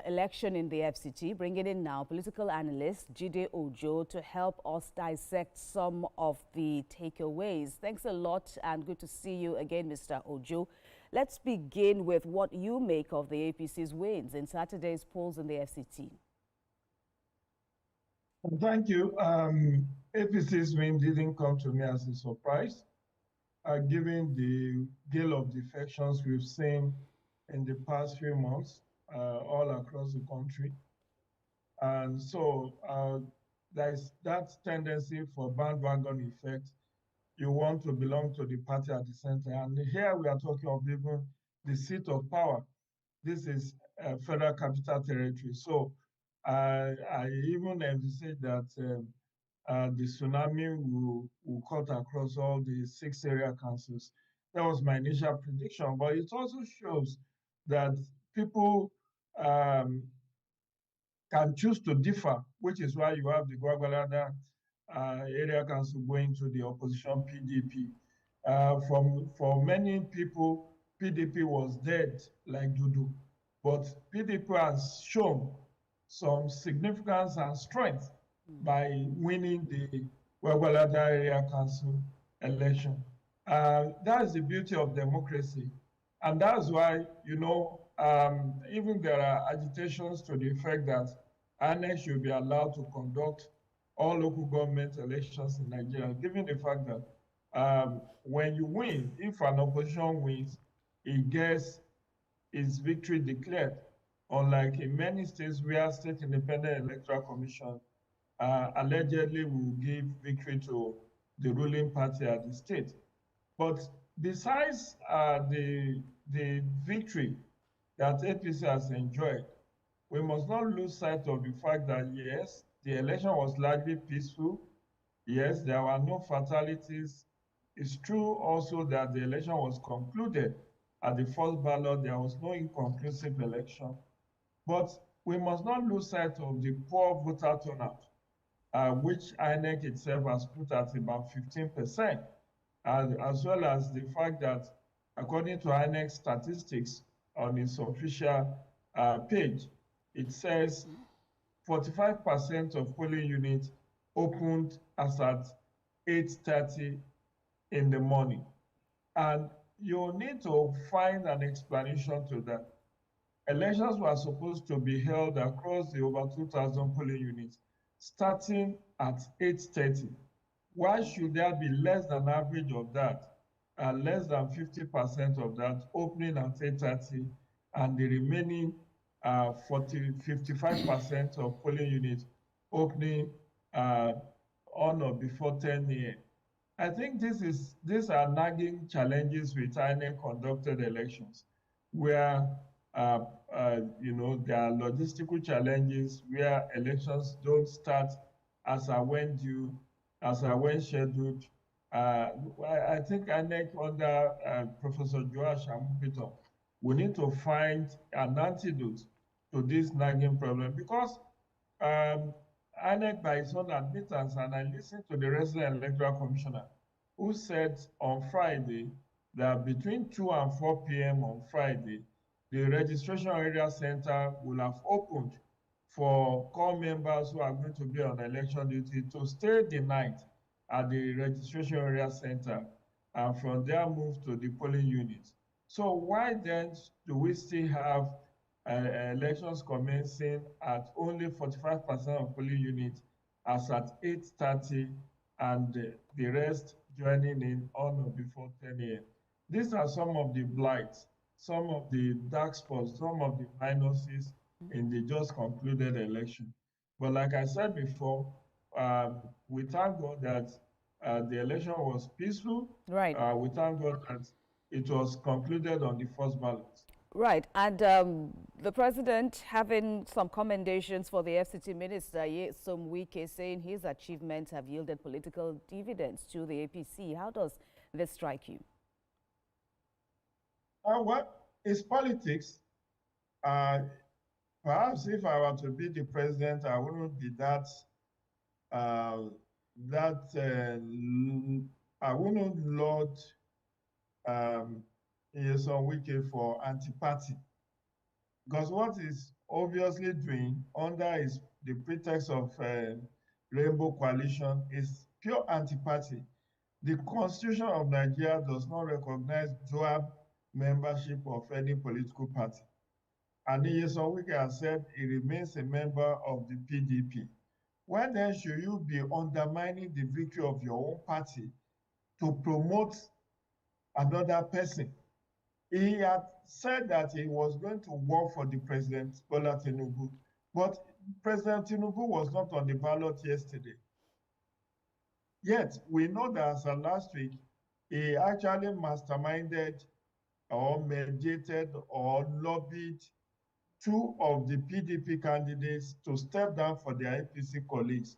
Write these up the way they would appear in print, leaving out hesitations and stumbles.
election in the FCT, bringing in now political analyst Jide Ojo to help us dissect some of the takeaways. Thanks a lot and good to see you again, Mr. Ojo. Let's begin with what you make of the APC's wins in Saturday's polls in the FCT. Thank you. APC's win didn't come to me as a surprise, given the gale of defections we've seen in the past few months all across the country. And so there's that tendency for bandwagon effect. You want to belong to the party at the center. And here we are talking of even the seat of power. This is Federal Capital Territory. So I even envisage that the tsunami will cut across all the 6 area councils. That was my initial prediction, but it also shows that people can choose to differ, which is why you have the Gwagwalada area council going to the opposition PDP. For many people, PDP was dead like Dudu, but PDP has shown some significance and strength by winning the Gwagwalada area council election. That's the beauty of democracy. And that's why, you know, even there are agitations to the effect that INEC should be allowed to conduct all local government elections in Nigeria, given the fact that when you win, if an opposition wins, it gets its victory declared, unlike in many states where State Independent Electoral Commission allegedly will give victory to the ruling party at the state. But besides the victory that APC has enjoyed, we must not lose sight of the fact that, yes, the election was largely peaceful. Yes, there were no fatalities. It's true also that the election was concluded at the first ballot. There was no inconclusive election. But we must not lose sight of the poor voter turnout, which INEC itself has put at about 15%, as well as the fact that, according to INEC statistics on its official page, it says 45% of polling units opened as at 8:30 in the morning. And you need to find an explanation to that. Elections were supposed to be held across the over 2,000 polling units, starting at 8:30. Why should there be less than average of that, less than 50% of that opening at 8:30, and the remaining 55% of polling units opening on or before 10 a.m.? I think these are nagging challenges with INEC conducted elections, where you know, there are logistical challenges where elections don't start as are when due, as are when scheduled. I think INEC under Professor Joash Amupiton, we need to find an antidote to this nagging problem, because INEC, by its own admittance, and I listened to the resident electoral commissioner, who said on Friday that between 2 and 4 p.m. on Friday, the registration area center will have opened for corps members who are going to be on election duty to stay the night at the registration area center, and from there move to the polling units. So why then do we still have elections commencing at only 45% of polling units as at 8:30, and the rest joining in on or before 10 a.m.? These are some of the blights, some of the dark spots, some of the minuses in the just concluded election. But like I said before, we thank God that the election was peaceful. Right. We thank God that it was concluded on the first ballot. Right, and the president having some commendations for the FCT minister, Nyesom Wike, saying his achievements have yielded political dividends to the APC. How does this strike you? Well, it's politics. Perhaps if I were to be the president, I wouldn't be I wouldn't laud Nyesom Wike for anti-party. Because what is obviously doing under the pretext of Rainbow Coalition is pure anti-party. The Constitution of Nigeria does not recognize dual membership of any political party. And Nyesom Wike has said he remains a member of the PDP. Why then should you be undermining the victory of your own party to promote another person? He had said that he was going to work for the President Bola Tinubu, but President Tinubu was not on the ballot yesterday. Yet, we know that as of last week, he actually masterminded or mediated or lobbied two of the PDP candidates to step down for their APC colleagues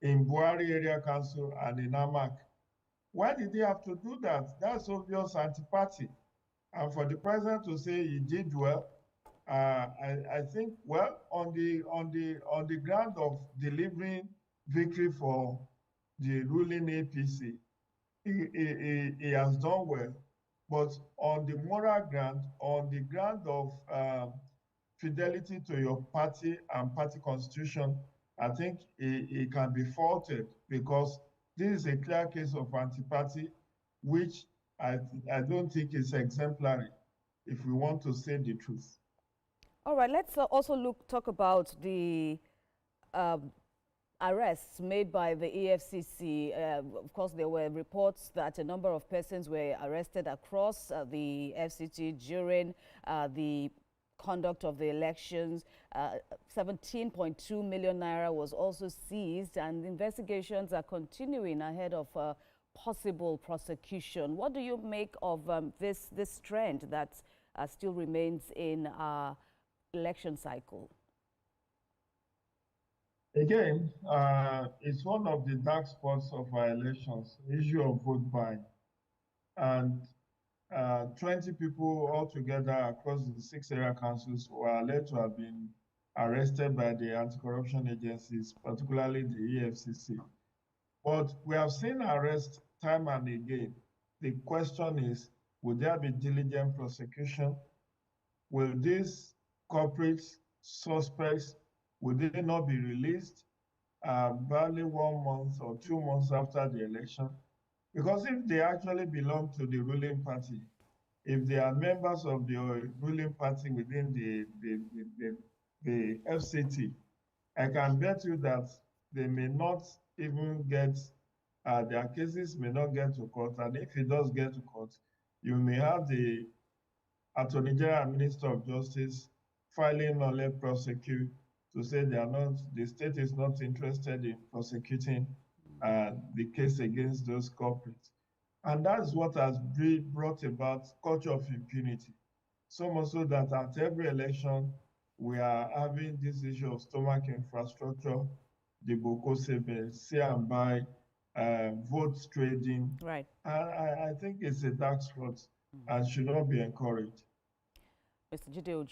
in Buhari Area Council and in Amak. Why did he have to do that? That's obvious anti-party. And for the president to say he did well, I think, well, on the ground of delivering victory for the ruling APC, he has done well. But on the moral ground, on the ground of fidelity to your party and party constitution, I think it can be faulted because this is a clear case of anti-party, which I don't think is exemplary if we want to say the truth. All right, let's also talk about the arrests made by the EFCC. Of course, there were reports that a number of persons were arrested across the FCT during the conduct of the elections. 17.2 million naira was also seized, and investigations are continuing ahead of possible prosecution. What do you make of this trend that still remains in our election cycle? Again, it's one of the dark spots of our elections, issue of vote buying. And 20 people altogether across the 6 area councils were alleged to have been arrested by the anti-corruption agencies, particularly the EFCC. But we have seen arrests time and again. The question is, will there be diligent prosecution? Will these culprits, suspects, will they not be released barely 1 month or 2 months after the election? Because if they actually belong to the ruling party, if they are members of the ruling party within the FCT, I can bet you that they may not even get, their cases may not get to court. And if it does get to court, you may have the Attorney General and Minister of Justice filing nolle prosecute to say the state is not interested in prosecuting the case against those culprits. And that's what has brought about culture of impunity. So much so that at every election, we are having this issue of stomach infrastructure, the Boko Sebe, see and buy, votes trading. Right. I think it's a dark spot and should not be encouraged. Mr. Jide Ojo.